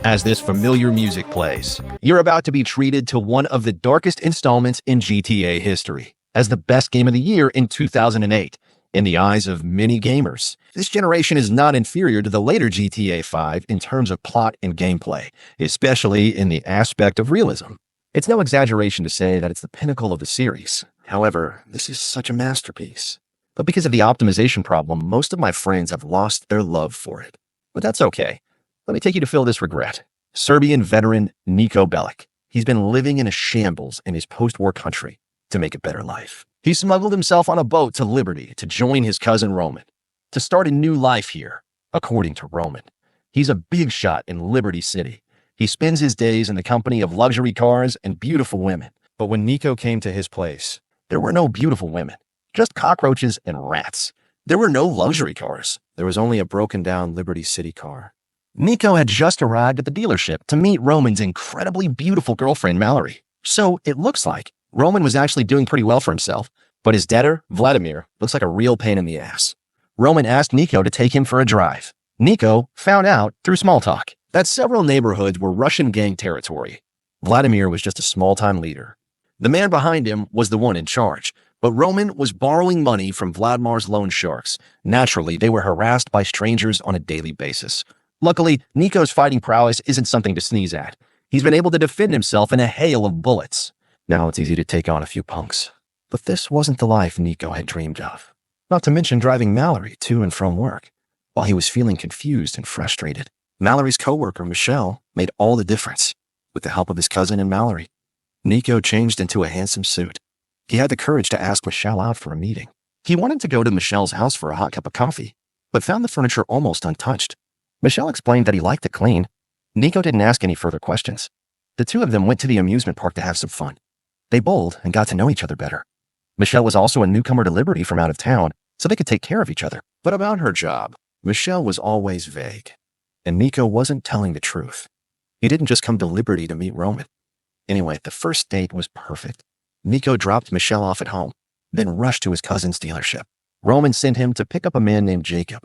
as this familiar music plays. You're about to be treated to one of the darkest installments in GTA history, as the best game of the year in 2008. In the eyes of many gamers, this generation is not inferior to the later GTA 5 in terms of plot and gameplay, especially in the aspect of realism. It's no exaggeration to say that it's the pinnacle of the series. However, this is such a masterpiece. But because of the optimization problem, most of my friends have lost their love for it. But that's okay. Let me take you to feel this regret. Serbian veteran Niko Bellic. He's been living in a shambles in his post-war country to make a better life. He smuggled himself on a boat to Liberty to join his cousin Roman, to start a new life here, according to Roman. He's a big shot in Liberty City. He spends his days in the company of luxury cars and beautiful women. But when Niko came to his place, there were no beautiful women, just cockroaches and rats. There were no luxury cars. There was only a broken-down Liberty City car. Niko had just arrived at the dealership to meet Roman's incredibly beautiful girlfriend, Mallory. So it looks like Roman was actually doing pretty well for himself, but his debtor, Vladimir, looks like a real pain in the ass. Roman asked Niko to take him for a drive. Niko found out through small talk that several neighborhoods were Russian gang territory. Vladimir was just a small-time leader. The man behind him was the one in charge, but Roman was borrowing money from Vladimir's loan sharks. Naturally, they were harassed by strangers on a daily basis. Luckily, Niko's fighting prowess isn't something to sneeze at. He's been able to defend himself in a hail of bullets. Now it's easy to take on a few punks. But this wasn't the life Niko had dreamed of. Not to mention driving Mallory to and from work, while he was feeling confused and frustrated. Mallory's coworker, Michelle, made all the difference. With the help of his cousin and Mallory, Niko changed into a handsome suit. He had the courage to ask Michelle out for a meeting. He wanted to go to Michelle's house for a hot cup of coffee, but found the furniture almost untouched. Michelle explained that he liked it clean. Niko didn't ask any further questions. The two of them went to the amusement park to have some fun. They bowled and got to know each other better. Michelle was also a newcomer to Liberty from out of town, so they could take care of each other. But about her job, Michelle was always vague, and Niko wasn't telling the truth. He didn't just come to Liberty to meet Roman. Anyway, the first date was perfect. Niko dropped Michelle off at home, then rushed to his cousin's dealership. Roman sent him to pick up a man named Jacob.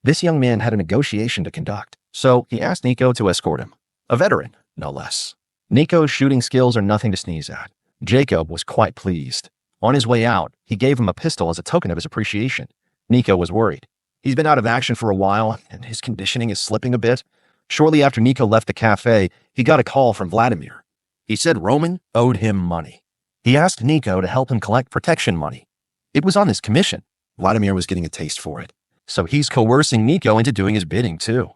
This young man had a negotiation to conduct, so he asked Niko to escort him. A veteran, no less. Niko's shooting skills are nothing to sneeze at. Jacob was quite pleased. On his way out, he gave him a pistol as a token of his appreciation. Niko was worried. He's been out of action for a while, and his conditioning is slipping a bit. Shortly after Niko left the cafe, he got a call from Vladimir. He said Roman owed him money. He asked Niko to help him collect protection money. It was on his commission. Vladimir was getting a taste for it, so he's coercing Niko into doing his bidding too.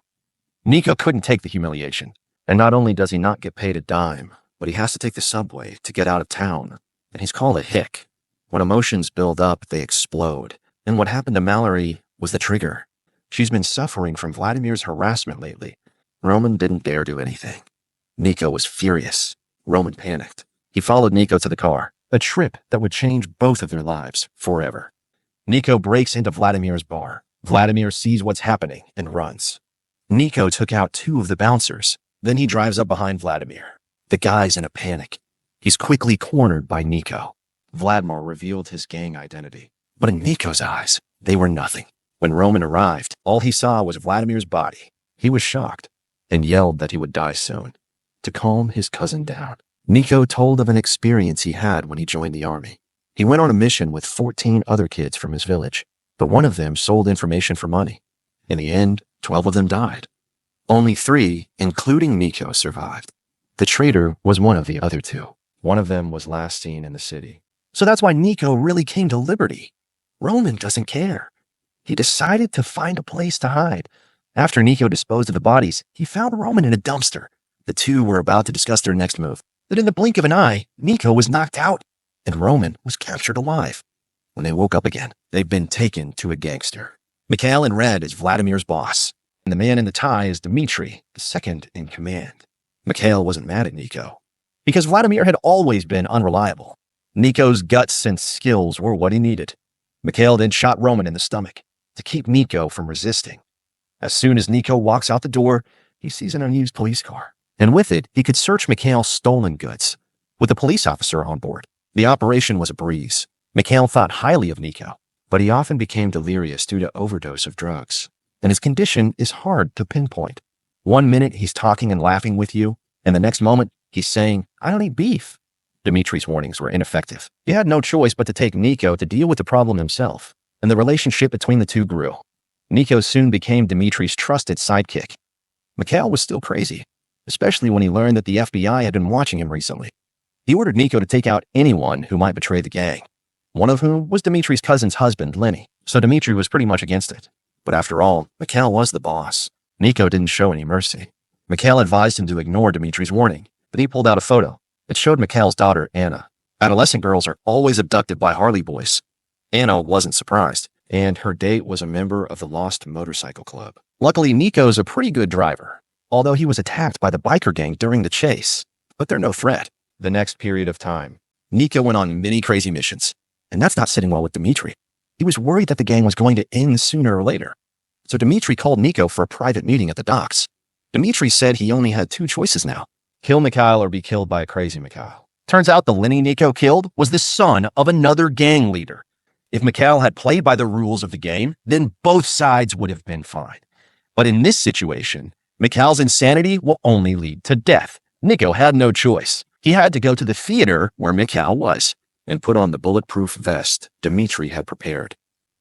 Niko couldn't take the humiliation, and not only does he not get paid a dime, but he has to take the subway to get out of town, and he's called a hick. When emotions build up, they explode, and what happened to Mallory was the trigger. She's been suffering from Vladimir's harassment lately. Roman didn't dare do anything. Niko was furious. Roman panicked. He followed Niko to the car, a trip that would change both of their lives forever. Niko breaks into Vladimir's bar. Vladimir sees what's happening and runs. Niko took out two of the bouncers. Then he drives up behind Vladimir. The guy's in a panic. He's quickly cornered by Niko. Vladimir revealed his gang identity. But in Niko's eyes, they were nothing. When Roman arrived, all he saw was Vladimir's body. He was shocked and yelled that he would die soon. To calm his cousin down, Niko told of an experience he had when he joined the army. He went on a mission with 14 other kids from his village, but one of them sold information for money. In the end, 12 of them died. Only 3, including Niko, survived. The traitor was one of the other 2. One of them was last seen in the city. So that's why Niko really came to Liberty. Roman doesn't care. He decided to find a place to hide. After Niko disposed of the bodies, he found Roman in a dumpster. The two were about to discuss their next move. But in the blink of an eye, Niko was knocked out, and Roman was captured alive. When they woke up again, they'd been taken to a gangster. Mikhail in red is Vladimir's boss, and the man in the tie is Dmitri, the second in command. Mikhail wasn't mad at Niko, because Vladimir had always been unreliable. Niko's guts and skills were what he needed. Mikhail then shot Roman in the stomach to keep Niko from resisting. As soon as Niko walks out the door, he sees an unused police car, and with it, he could search Mikhail's stolen goods. With a police officer on board, the operation was a breeze. Mikhail thought highly of Niko, but he often became delirious due to overdose of drugs, and his condition is hard to pinpoint. One minute he's talking and laughing with you, and the next moment he's saying, "I don't eat beef." Dimitri's warnings were ineffective. He had no choice but to take Nico to deal with the problem himself, and the relationship between the two grew. Nico soon became Dimitri's trusted sidekick. Mikhail was still crazy, especially when he learned that the FBI had been watching him recently. He ordered Nico to take out anyone who might betray the gang, one of whom was Dimitri's cousin's husband, Lenny, so Dimitri was pretty much against it. But after all, Mikhail was the boss. Nico didn't show any mercy. Mikhail advised him to ignore Dimitri's warning, but he pulled out a photo. It showed Mikhail's daughter, Anna. Adolescent girls are always abducted by Harley boys. Anna wasn't surprised, and her date was a member of the Lost Motorcycle Club. Luckily, Nico's a pretty good driver, although he was attacked by the biker gang during the chase. But they're no threat. The next period of time, Nico went on many crazy missions, and that's not sitting well with Dimitri. He was worried that the gang was going to end sooner or later. So Dimitri called Nico for a private meeting at the docks. Dimitri said he only had two choices now: kill Mikhail or be killed by a crazy Mikhail. Turns out the Lenny Nico killed was the son of another gang leader. If Mikhail had played by the rules of the game, then both sides would have been fine. But in this situation, Mikhail's insanity will only lead to death. Nico had no choice. He had to go to the theater where Mikhail was and put on the bulletproof vest Dimitri had prepared.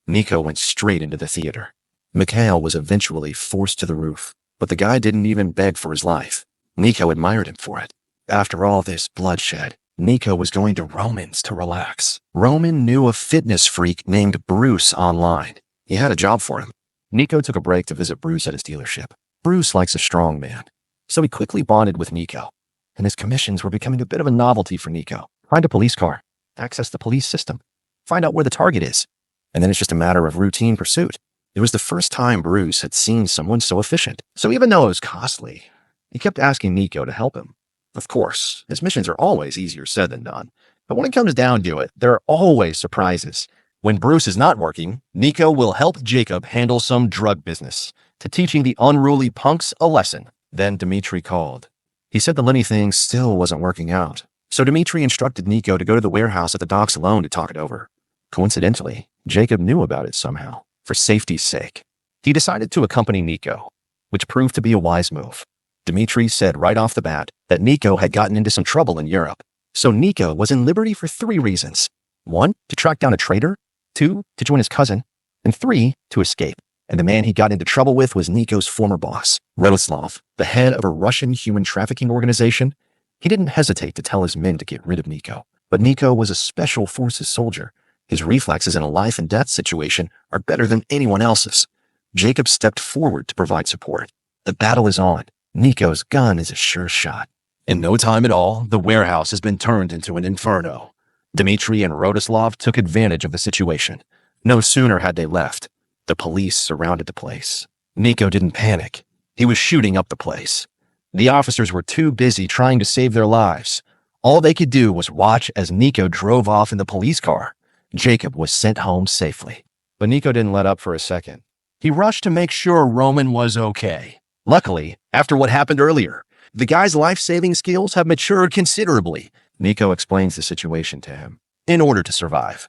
Nico went straight into the theater. Mikhail was eventually forced to the roof, but the guy didn't even beg for his life. Nico admired him for it. After all this bloodshed, Nico was going to Roman's to relax. Roman knew a fitness freak named Bruce online. He had a job for him. Nico took a break to visit Bruce at his dealership. Bruce likes a strong man, so he quickly bonded with Nico, and his commissions were becoming a bit of a novelty for Nico. Find a police car, access the police system, find out where the target is, and then it's just a matter of routine pursuit. It was the first time Bruce had seen someone so efficient. So even though it was costly, he kept asking Nico to help him. Of course, his missions are always easier said than done, but when it comes down to it, there are always surprises. When Bruce is not working, Nico will help Jacob handle some drug business, to teaching the unruly punks a lesson. Then Dimitri called. He said the Lenny thing still wasn't working out, so Dimitri instructed Nico to go to the warehouse at the docks alone to talk it over. Coincidentally, Jacob knew about it somehow. For safety's sake, he decided to accompany Nico, which proved to be a wise move. Dimitri said right off the bat that Nico had gotten into some trouble in Europe, so Nico was in liberty for 3 reasons. 1, to track down a traitor, 2, to join his cousin, and 3, to escape. And the man he got into trouble with was Nico's former boss, Rostislav, the head of a Russian human trafficking organization. He didn't hesitate to tell his men to get rid of Nico, but Nico was a special forces soldier. His reflexes in a life and death situation are better than anyone else's. Jacob stepped forward to provide support. The battle is on. Nico's gun is a sure shot. In no time at all, the warehouse has been turned into an inferno. Dimitri and Rostislav took advantage of the situation. No sooner had they left, the police surrounded the place. Nico didn't panic. He was shooting up the place. The officers were too busy trying to save their lives. All they could do was watch as Nico drove off in the police car. Jacob was sent home safely. But Nico didn't let up for a second. He rushed to make sure Roman was okay. Luckily, after what happened earlier, the guy's life-saving skills have matured considerably. Nico explains the situation to him. In order to survive,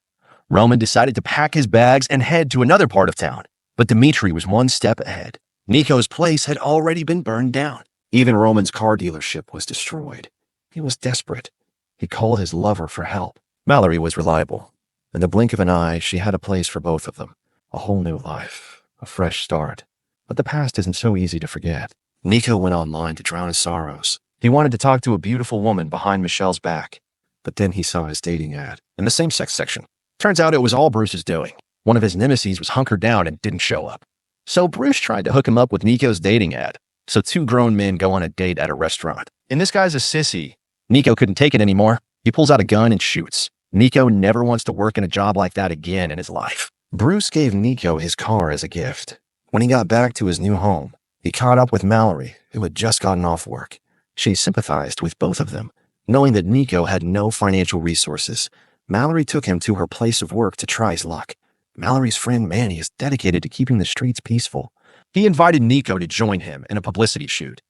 Roman decided to pack his bags and head to another part of town. But Dimitri was one step ahead. Nico's place had already been burned down. Even Roman's car dealership was destroyed. He was desperate. He called his lover for help. Mallory was reliable. In the blink of an eye, she had a place for both of them. A whole new life. A fresh start. But the past isn't so easy to forget. Nico went online to drown his sorrows. He wanted to talk to a beautiful woman behind Michelle's back. But then he saw his dating ad in the same-sex section. Turns out it was all Bruce's doing. One of his nemesis was hunkered down and didn't show up. So Bruce tried to hook him up with Nico's dating ad. So 2 grown men go on a date at a restaurant. And this guy's a sissy. Nico couldn't take it anymore. He pulls out a gun and shoots. Nico never wants to work in a job like that again in his life. Bruce gave Nico his car as a gift. When he got back to his new home, he caught up with Mallory, who had just gotten off work. She sympathized with both of them. Knowing that Nico had no financial resources, Mallory took him to her place of work to try his luck. Mallory's friend Manny is dedicated to keeping the streets peaceful. He invited Nico to join him in a publicity shoot.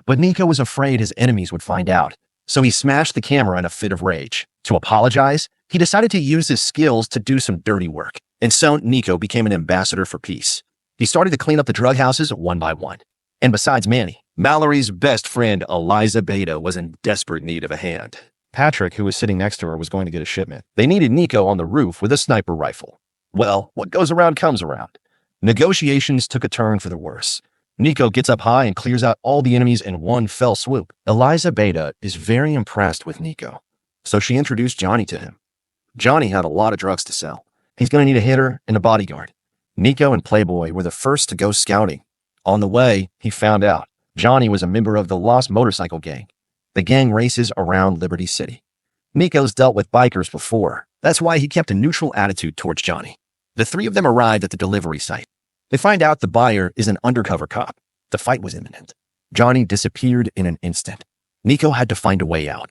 But Nico was afraid his enemies would find out, so he smashed the camera in a fit of rage. To apologize, he decided to use his skills to do some dirty work. And so Nico became an ambassador for peace. He started to clean up the drug houses one by one. And besides Manny, Mallory's best friend, Eliza Beta, was in desperate need of a hand. Patrick, who was sitting next to her, was going to get a shipment. They needed Nico on the roof with a sniper rifle. Well, what goes around comes around. Negotiations took a turn for the worse. Nico gets up high and clears out all the enemies in one fell swoop. Eliza Beta is very impressed with Nico, so she introduced Johnny to him. Johnny had a lot of drugs to sell. He's going to need a hitter and a bodyguard. Nico and Playboy were the first to go scouting. On the way, he found out Johnny was a member of the Lost Motorcycle Gang. The gang races around Liberty City. Nico's dealt with bikers before. That's why he kept a neutral attitude towards Johnny. The three of them arrived at the delivery site. They find out the buyer is an undercover cop. The fight was imminent. Johnny disappeared in an instant. Nico had to find a way out.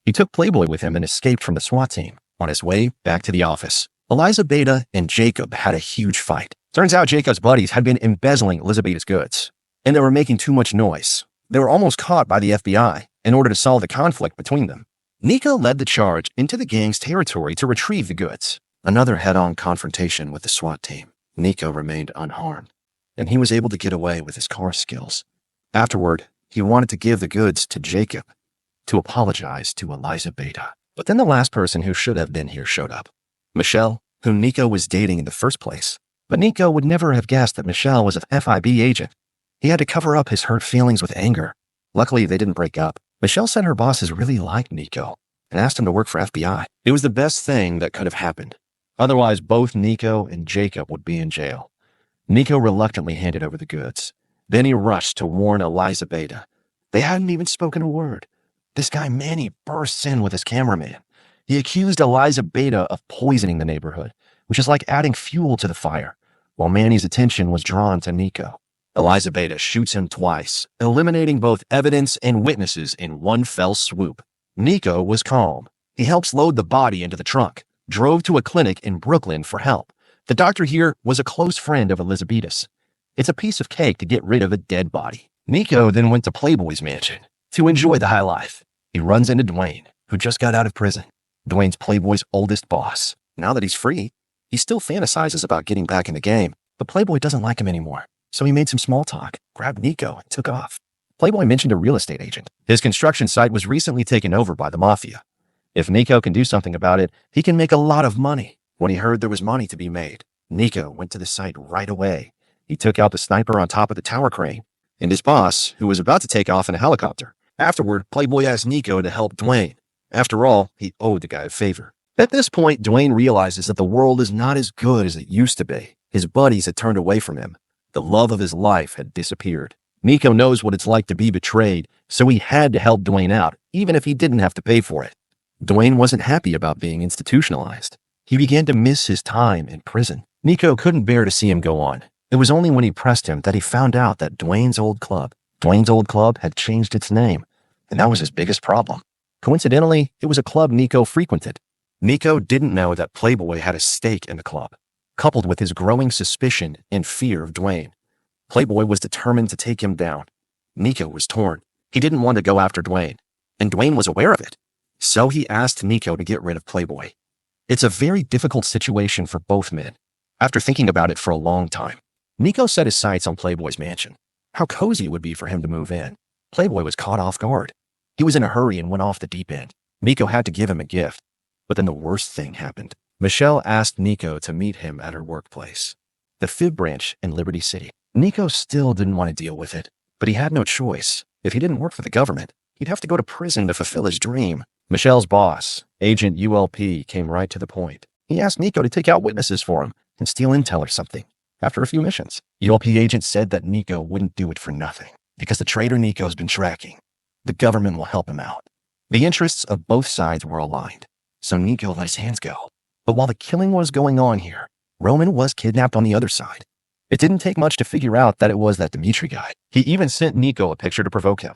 He took Playboy with him and escaped from the SWAT team. On his way back to the office, Eliza Beta and Jacob had a huge fight. Turns out Jacob's buddies had been embezzling Elizabeth's goods, and they were making too much noise. They were almost caught by the FBI in order to solve the conflict between them. Nico led the charge into the gang's territory to retrieve the goods. Another head-on confrontation with the SWAT team. Nico remained unharmed, and he was able to get away with his car skills. Afterward, he wanted to give the goods to Jacob to apologize to Eliza Beta. But then the last person who should have been here showed up. Michelle, whom Nico was dating in the first place. But Nico would never have guessed that Michelle was a FIB agent. He had to cover up his hurt feelings with anger. Luckily, they didn't break up. Michelle said her bosses really liked Nico and asked him to work for FBI. It was the best thing that could have happened. Otherwise, both Nico and Jacob would be in jail. Nico reluctantly handed over the goods. Then he rushed to warn Eliza Beta. They hadn't even spoken a word. This guy Manny bursts in with his cameraman. He accused Eliza Beta of poisoning the neighborhood, which is like adding fuel to the fire, while Manny's attention was drawn to Nico. Eliza Beta shoots him twice, eliminating both evidence and witnesses in one fell swoop. Nico was calm. He helps load the body into the trunk, drove to a clinic in Brooklyn for help. The doctor here was a close friend of Elizabeth's. It's a piece of cake to get rid of a dead body. Nico then went to Playboy's mansion to enjoy the high life. He runs into Dwayne, who just got out of prison. Dwayne's Playboy's oldest boss. Now that he's free, he still fantasizes about getting back in the game, but Playboy doesn't like him anymore. So he made some small talk, grabbed Nico, and took off. Playboy mentioned a real estate agent. His construction site was recently taken over by the mafia. If Nico can do something about it, he can make a lot of money. When he heard there was money to be made, Nico went to the site right away. He took out the sniper on top of the tower crane and his boss, who was about to take off in a helicopter. Afterward, Playboy asked Nico to help Dwayne. After all, he owed the guy a favor. At this point, Dwayne realizes that the world is not as good as it used to be. His buddies had turned away from him. The love of his life had disappeared. Nico knows what it's like to be betrayed, so he had to help Dwayne out, even if he didn't have to pay for it. Dwayne wasn't happy about being institutionalized. He began to miss his time in prison. Nico couldn't bear to see him go on. It was only when he pressed him that he found out that Dwayne's old club had changed its name, and that was his biggest problem. Coincidentally, it was a club Nico frequented. Nico didn't know that Playboy had a stake in the club. Coupled with his growing suspicion and fear of Dwayne, Playboy was determined to take him down. Nico was torn. He didn't want to go after Dwayne, and Dwayne was aware of it. So he asked Nico to get rid of Playboy. It's a very difficult situation for both men. After thinking about it for a long time, Nico set his sights on Playboy's mansion. How cozy it would be for him to move in. Playboy was caught off guard. He was in a hurry and went off the deep end. Nico had to give him a gift. But then the worst thing happened. Michelle asked Nico to meet him at her workplace, the Fib branch in Liberty City. Nico still didn't want to deal with it, but he had no choice. If he didn't work for the government, he'd have to go to prison to fulfill his dream. Michelle's boss, Agent ULP, came right to the point. He asked Nico to take out witnesses for him and steal intel or something. After a few missions, ULP agent said that Nico wouldn't do it for nothing because the traitor Nico's been tracking. The government will help him out. The interests of both sides were aligned, so Nico let his hands go. But while the killing was going on here, Roman was kidnapped on the other side. It didn't take much to figure out that it was that Dimitri guy. He even sent Nico a picture to provoke him.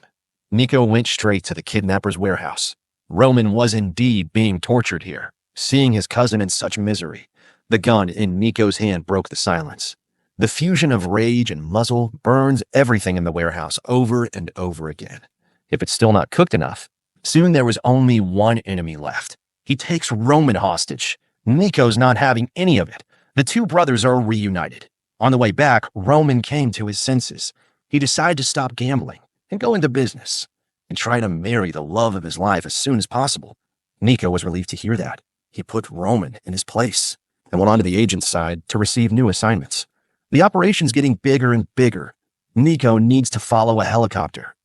Nico went straight to the kidnapper's warehouse. Roman was indeed being tortured here. Seeing his cousin in such misery, the gun in Nico's hand broke the silence. The fusion of rage and muzzle burns everything in the warehouse over and over again. If it's still not cooked enough, soon there was only one enemy left. He takes Roman hostage. Nico's not having any of it. The two brothers are reunited. On the way back, Roman came to his senses. He decided to stop gambling. and go into business and try to marry the love of his life as soon as possible. Nico was relieved to hear that. He put Roman in his place and went on to the agent's side to receive new assignments. The operation's getting bigger and bigger. Nico needs to follow a helicopter.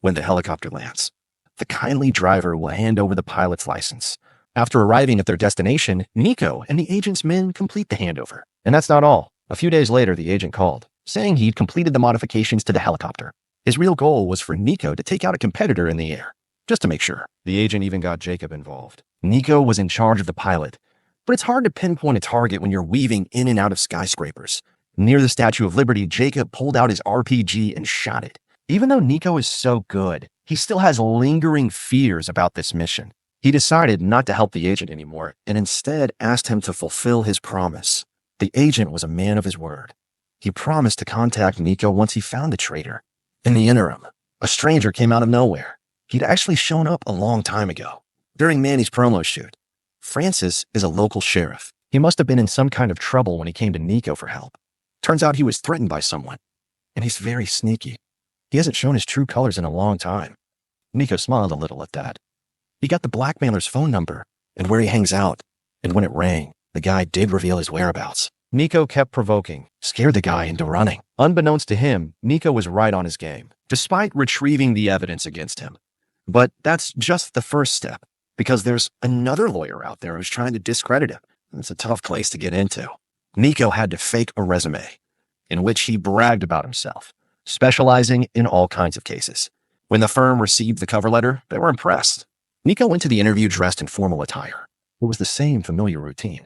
When the helicopter lands, the kindly driver will hand over the pilot's license. After arriving at their destination, Nico and the agent's men complete the handover. And that's not all. A few days later, the agent called, saying he'd completed the modifications to the helicopter. His real goal was for Nico to take out a competitor in the air, just to make sure. The agent even got Jacob involved. Nico was in charge of the pilot, but it's hard to pinpoint a target when you're weaving in and out of skyscrapers. Near the Statue of Liberty, Jacob pulled out his RPG and shot it. Even though Nico is so good, he still has lingering fears about this mission. He decided not to help the agent anymore and instead asked him to fulfill his promise. The agent was a man of his word. He promised to contact Nico once he found the traitor. In the interim, a stranger came out of nowhere. He'd actually shown up a long time ago, during Manny's promo shoot. Francis is a local sheriff. He must have been in some kind of trouble when he came to Nico for help. Turns out he was threatened by someone, and he's very sneaky. He hasn't shown his true colors in a long time. Nico smiled a little at that. He got the blackmailer's phone number and where he hangs out, and when it rang, the guy did reveal his whereabouts. Nico kept provoking, scared the guy into running. Unbeknownst to him, Nico was right on his game, despite retrieving the evidence against him. But that's just the first step, because there's another lawyer out there who's trying to discredit him. It's a tough place to get into. Nico had to fake a resume in which he bragged about himself, specializing in all kinds of cases. When the firm received the cover letter, they were impressed. Nico went to the interview dressed in formal attire. It was the same familiar routine.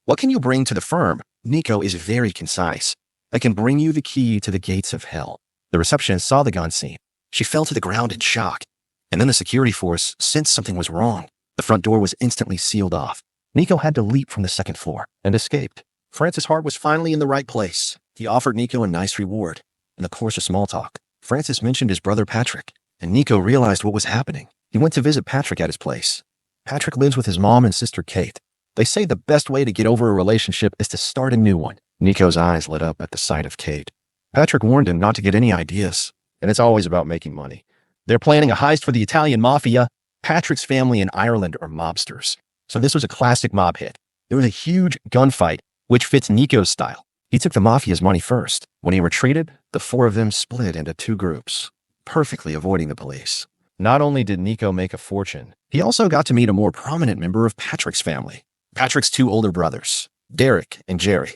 What can you bring to the firm? Nico is very concise. I can bring you the key to the gates of hell. The receptionist saw the gun scene. She fell to the ground in shock. And then the security force sensed something was wrong. The front door was instantly sealed off. Nico had to leap from the second floor and escaped. Francis' heart was finally in the right place. He offered Nico a nice reward. In the course of small talk, Francis mentioned his brother Patrick, and Nico realized what was happening. He went to visit Patrick at his place. Patrick lives with his mom and sister Kate. They say the best way to get over a relationship is to start a new one. Nico's eyes lit up at the sight of Kate. Patrick warned him not to get any ideas, and it's always about making money. They're planning a heist for the Italian mafia. Patrick's family in Ireland are mobsters, so this was a classic mob hit. There was a huge gunfight, which fits Nico's style. He took the mafia's money first. When he retreated, the four of them split into two groups, perfectly avoiding the police. Not only did Nico make a fortune, he also got to meet a more prominent member of Patrick's family. Patrick's two older brothers, Derek and Jerry.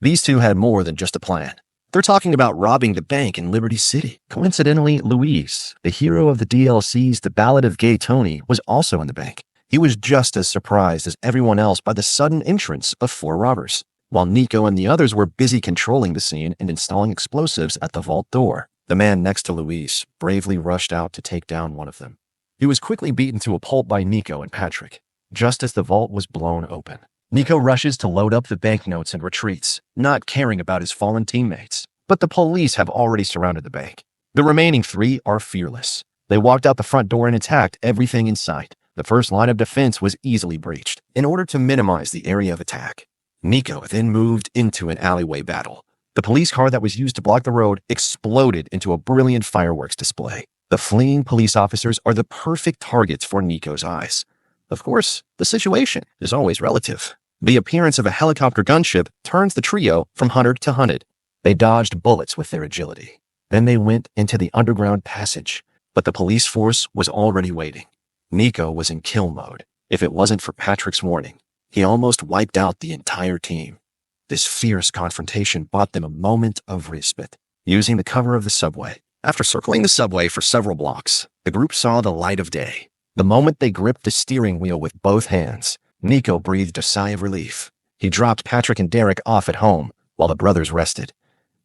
These two had more than just a plan. They're talking about robbing the bank in Liberty City. Coincidentally, Luis, the hero of the DLC's The Ballad of Gay Tony, was also in the bank. He was just as surprised as everyone else by the sudden entrance of four robbers, while Nico and the others were busy controlling the scene and installing explosives at the vault door. The man next to Luis bravely rushed out to take down one of them. He was quickly beaten to a pulp by Nico and Patrick, just as the vault was blown open. Nico rushes to load up the banknotes and retreats, not caring about his fallen teammates. But the police have already surrounded the bank. The remaining three are fearless. They walked out the front door and attacked everything in sight. The first line of defense was easily breached in order to minimize the area of attack. Nico then moved into an alleyway battle. The police car that was used to block the road exploded into a brilliant fireworks display. The fleeing police officers are the perfect targets for Nico's eyes. Of course, the situation is always relative. The appearance of a helicopter gunship turns the trio from hunted to hunted. They dodged bullets with their agility. Then they went into the underground passage, but the police force was already waiting. Nico was in kill mode. If it wasn't for Patrick's warning, he almost wiped out the entire team. This fierce confrontation bought them a moment of respite, using the cover of the subway. After circling the subway for several blocks, the group saw the light of day. The moment they gripped the steering wheel with both hands, Nico breathed a sigh of relief. He dropped Patrick and Derek off at home while the brothers rested.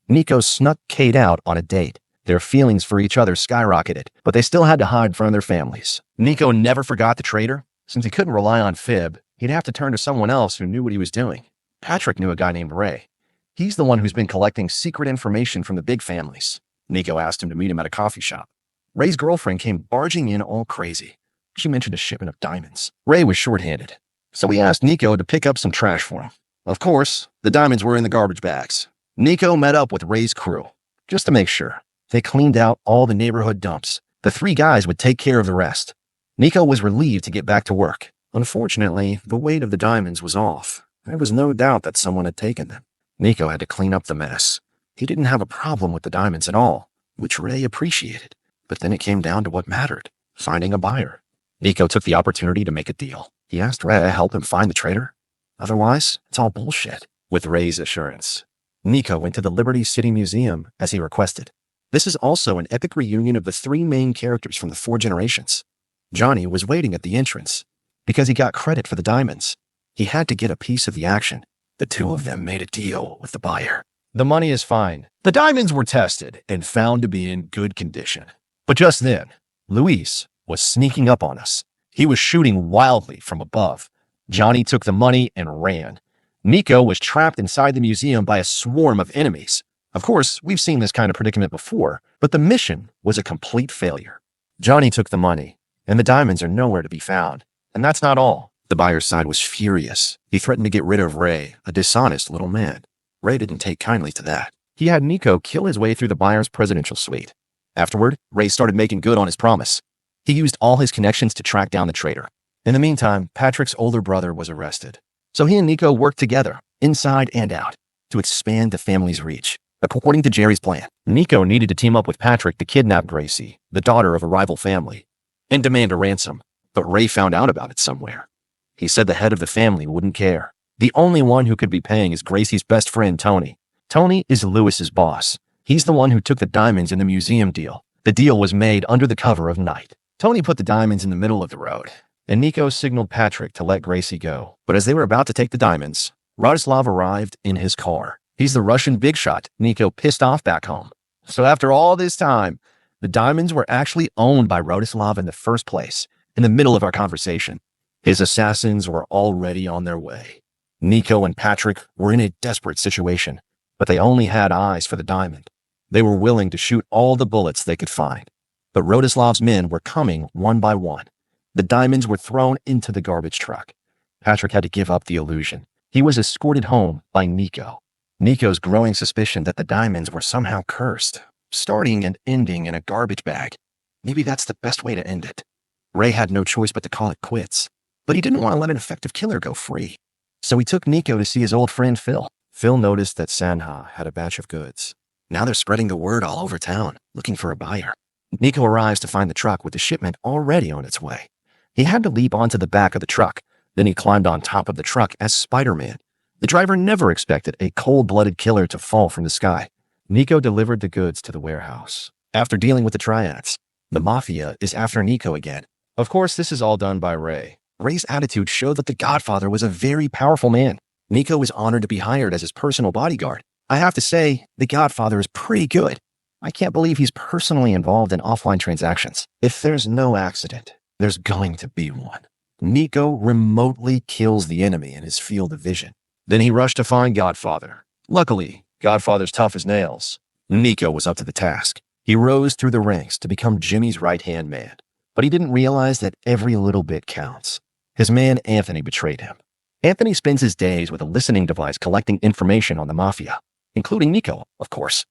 Nico snuck Kate out on a date. Their feelings for each other skyrocketed, but they still had to hide from their families. Nico never forgot the traitor. Since he couldn't rely on Fib, he'd have to turn to someone else who knew what he was doing. Patrick knew a guy named Ray. He's the one who's been collecting secret information from the big families. Nico asked him to meet him at a coffee shop. Ray's girlfriend came barging in all crazy. She mentioned a shipment of diamonds. Ray was short-handed, so he asked Nico to pick up some trash for him. Of course, the diamonds were in the garbage bags. Nico met up with Ray's crew, just to make sure. They cleaned out all the neighborhood dumps. The three guys would take care of the rest. Nico was relieved to get back to work. Unfortunately, the weight of the diamonds was off. There was no doubt that someone had taken them. Nico had to clean up the mess. He didn't have a problem with the diamonds at all, which Ray appreciated. But then it came down to what mattered, finding a buyer. Nico took the opportunity to make a deal. He asked Ray to help him find the trader. Otherwise, it's all bullshit. With Ray's assurance, Nico went to the Liberty City Museum as he requested. This is also an epic reunion of the three main characters from the 4 generations. Johnny was waiting at the entrance because he got credit for the diamonds. He had to get a piece of the action. The two of them made a deal with the buyer. The money is fine. The diamonds were tested and found to be in good condition. But just then, Luis was sneaking up on us. He was shooting wildly from above. Johnny took the money and ran. Nico was trapped inside the museum by a swarm of enemies. Of course, we've seen this kind of predicament before, but the mission was a complete failure. Johnny took the money, and the diamonds are nowhere to be found. And that's not all. The buyer's side was furious. He threatened to get rid of Ray, a dishonest little man. Ray didn't take kindly to that. He had Nico kill his way through the buyer's presidential suite. Afterward, Ray started making good on his promise. He used all his connections to track down the traitor. In the meantime, Patrick's older brother was arrested. So he and Nico worked together, inside and out, to expand the family's reach. According to Jerry's plan, Nico needed to team up with Patrick to kidnap Gracie, the daughter of a rival family, and demand a ransom. But Ray found out about it somewhere. He said the head of the family wouldn't care. The only one who could be paying is Gracie's best friend, Tony. Tony is Lewis's boss. He's the one who took the diamonds in the museum deal. The deal was made under the cover of night. Tony put the diamonds in the middle of the road, and Nico signaled Patrick to let Gracie go. But as they were about to take the diamonds, Radislav arrived in his car. He's the Russian big shot Nico pissed off back home. So after all this time, the diamonds were actually owned by Radislav in the first place, in the middle of our conversation. His assassins were already on their way. Nico and Patrick were in a desperate situation, but they only had eyes for the diamond. They were willing to shoot all the bullets they could find. But Rodislav's men were coming one by one. The diamonds were thrown into the garbage truck. Patrick had to give up the illusion. He was escorted home by Nico. Nico's growing suspicion that the diamonds were somehow cursed, starting and ending in a garbage bag. Maybe that's the best way to end it. Ray had no choice but to call it quits, but he didn't want to let an effective killer go free. So he took Nico to see his old friend Phil. Phil noticed that Sanha had a batch of goods. Now they're spreading the word all over town, looking for a buyer. Nico arrives to find the truck with the shipment already on its way. He had to leap onto the back of the truck. Then he climbed on top of the truck as Spider-Man. The driver never expected a cold-blooded killer to fall from the sky. Nico delivered the goods to the warehouse. After dealing with the triads, the mafia is after Nico again. Of course, this is all done by Ray. Ray's attitude showed that the Godfather was a very powerful man. Nico was honored to be hired as his personal bodyguard. I have to say, the Godfather is pretty good. I can't believe he's personally involved in offline transactions. If there's no accident, there's going to be one. Nico remotely kills the enemy in his field of vision. Then he rushed to find Godfather. Luckily, Godfather's tough as nails. Nico was up to the task. He rose through the ranks to become Jimmy's right-hand man. But he didn't realize that every little bit counts. His man Anthony betrayed him. Anthony spends his days with a listening device collecting information on the mafia, including Nico, of course.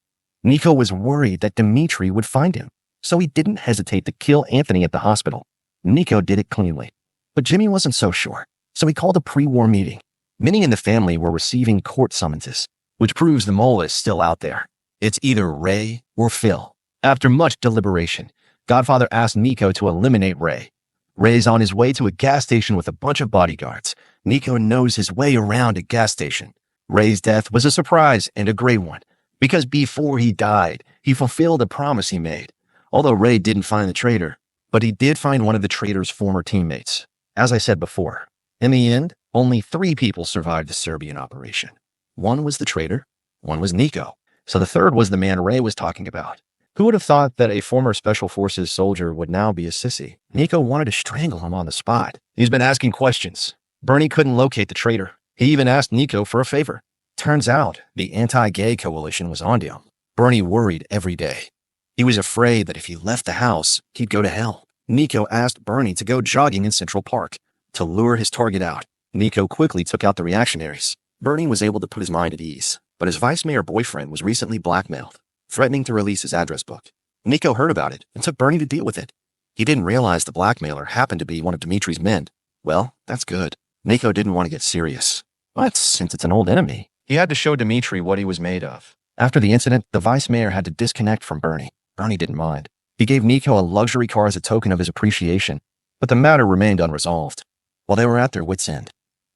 Nico was worried that Dimitri would find him, so he didn't hesitate to kill Anthony at the hospital. Nico did it cleanly. But Jimmy wasn't so sure, so he called a pre-war meeting. Many in the family were receiving court summonses, which proves the mole is still out there. It's either Ray or Phil. After much deliberation, Godfather asked Nico to eliminate Ray. Ray's on his way to a gas station with a bunch of bodyguards. Nico knows his way around a gas station. Ray's death was a surprise and a great one, because before he died, he fulfilled a promise he made. Although Ray didn't find the traitor, but he did find one of the traitor's former teammates. As I said before, in the end, only 3 people survived the Serbian operation. One was the traitor, one was Nico, so the third was the man Ray was talking about. Who would have thought that a former Special Forces soldier would now be a sissy? Nico wanted to strangle him on the spot. He's been asking questions. Bernie couldn't locate the traitor. He even asked Nico for a favor. Turns out, the anti-gay coalition was onto him. Bernie worried every day. He was afraid that if he left the house, he'd go to hell. Nico asked Bernie to go jogging in Central Park to lure his target out. Nico quickly took out the reactionaries. Bernie was able to put his mind at ease, but his vice mayor boyfriend was recently blackmailed. threatening to release his address book. Nico heard about it and took Bernie to deal with it. He didn't realize the blackmailer happened to be one of Dimitri's men. Well, that's good. Nico didn't want to get serious. But since it's an old enemy, he had to show Dimitri what he was made of. After the incident, the vice mayor had to disconnect from Bernie. Bernie didn't mind. He gave Nico a luxury car as a token of his appreciation, but the matter remained unresolved. While they were at their wits' end,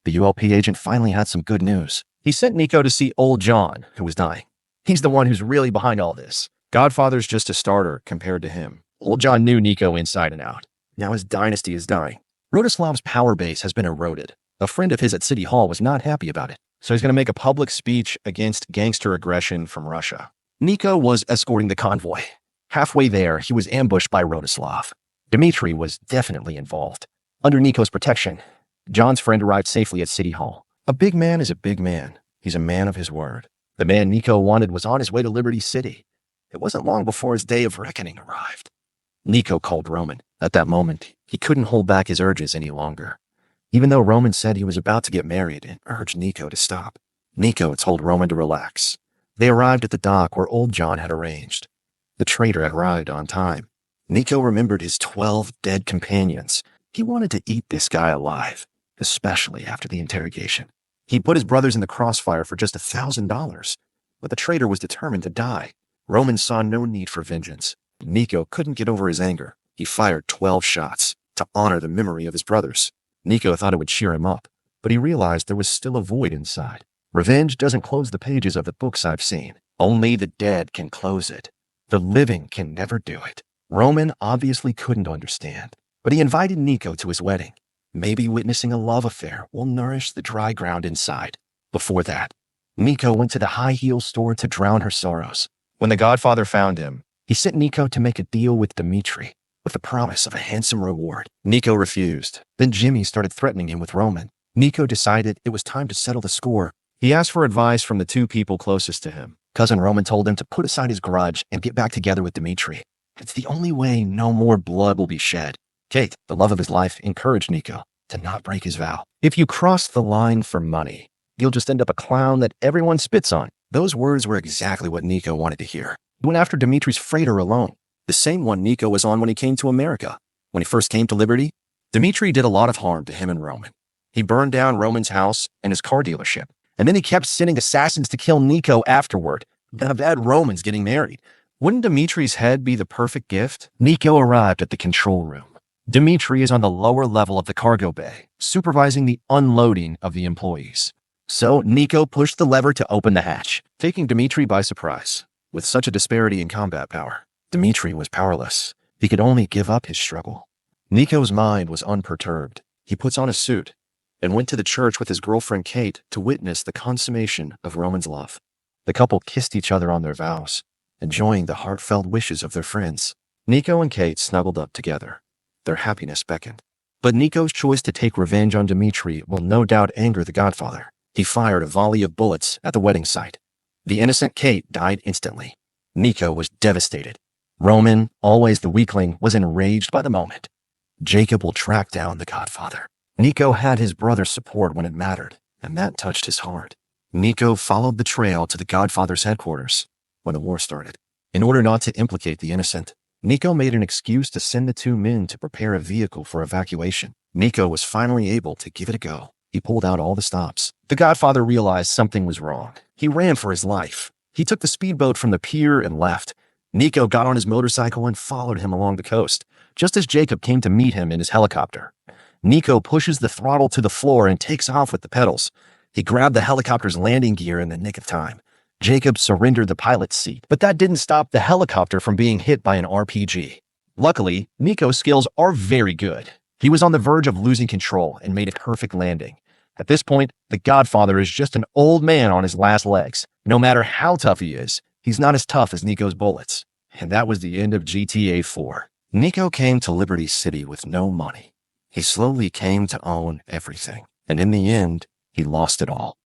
the ULP agent finally had some good news. He sent Nico to see old John, who was dying. He's the one who's really behind all this. Godfather's just a starter compared to him. Old John knew Nico inside and out. Now his dynasty is dying. Rodislav's power base has been eroded. A friend of his at City Hall was not happy about it, so he's going to make a public speech against gangster aggression from Russia. Nico was escorting the convoy. Halfway there, he was ambushed by Rodislav. Dimitri was definitely involved. Under Nico's protection, John's friend arrived safely at City Hall. A big man is a big man. He's a man of his word. The man Nico wanted was on his way to Liberty City. It wasn't long before his day of reckoning arrived. Nico called Roman. At that moment, he couldn't hold back his urges any longer. Even though Roman said he was about to get married and urged Nico to stop, Nico told Roman to relax. They arrived at the dock where old John had arranged. The traitor had arrived on time. Nico remembered his 12 dead companions. He wanted to eat this guy alive, especially after the interrogation. He put his brothers in the crossfire for just $1,000, but the traitor was determined to die. Roman saw no need for vengeance. Nico couldn't get over his anger. He fired 12 shots to honor the memory of his brothers. Nico thought it would cheer him up, but he realized there was still a void inside. Revenge doesn't close the pages of the books I've seen. Only the dead can close it. The living can never do it. Roman obviously couldn't understand, but he invited Nico to his wedding. Maybe witnessing a love affair will nourish the dry ground inside. Before that, Nico went to the high heel store to drown her sorrows. When the Godfather found him, he sent Nico to make a deal with Dimitri, with the promise of a handsome reward. Nico refused. Then Jimmy started threatening him with Roman. Nico decided it was time to settle the score. He asked for advice from the two people closest to him. Cousin Roman told him to put aside his grudge and get back together with Dimitri. It's the only way no more blood will be shed. Kate, the love of his life, encouraged Nico to not break his vow. If you cross the line for money, you'll just end up a clown that everyone spits on. Those words were exactly what Nico wanted to hear. He went after Dimitri's freighter alone, the same one Nico was on when he came to America. When he first came to Liberty, Dimitri did a lot of harm to him and Roman. He burned down Roman's house and his car dealership, and then he kept sending assassins to kill Nico afterward. Now that Roman's getting married. Wouldn't Dimitri's head be the perfect gift? Nico arrived at the control room. Dimitri is on the lower level of the cargo bay, supervising the unloading of the employees. So Nico pushed the lever to open the hatch, taking Dimitri by surprise. With such a disparity in combat power, Dimitri was powerless. He could only give up his struggle. Nico's mind was unperturbed. He puts on a suit and went to the church with his girlfriend Kate to witness the consummation of Roman's love. The couple kissed each other on their vows, enjoying the heartfelt wishes of their friends. Nico and Kate snuggled up together. Their happiness beckoned. But Nico's choice to take revenge on Dimitri will no doubt anger the Godfather. He fired a volley of bullets at the wedding site. The innocent Kate died instantly. Nico was devastated. Roman, always the weakling, was enraged by the moment. Jacob will track down the Godfather. Nico had his brother's support when it mattered, and that touched his heart. Nico followed the trail to the Godfather's headquarters when the war started. In order not to implicate the innocent, Nico made an excuse to send the two men to prepare a vehicle for evacuation. Nico was finally able to give it a go. He pulled out all the stops. The Godfather realized something was wrong. He ran for his life. He took the speedboat from the pier and left. Nico got on his motorcycle and followed him along the coast, just as Jacob came to meet him in his helicopter. Nico pushes the throttle to the floor and takes off with the pedals. He grabbed the helicopter's landing gear in the nick of time. Jacob surrendered the pilot's seat, but that didn't stop the helicopter from being hit by an RPG. Luckily, Nico's skills are very good. He was on the verge of losing control and made a perfect landing. At this point, the Godfather is just an old man on his last legs. No matter how tough he is, he's not as tough as Nico's bullets. And that was the end of GTA 4. Nico came to Liberty City with no money. He slowly came to own everything. And in the end, he lost it all.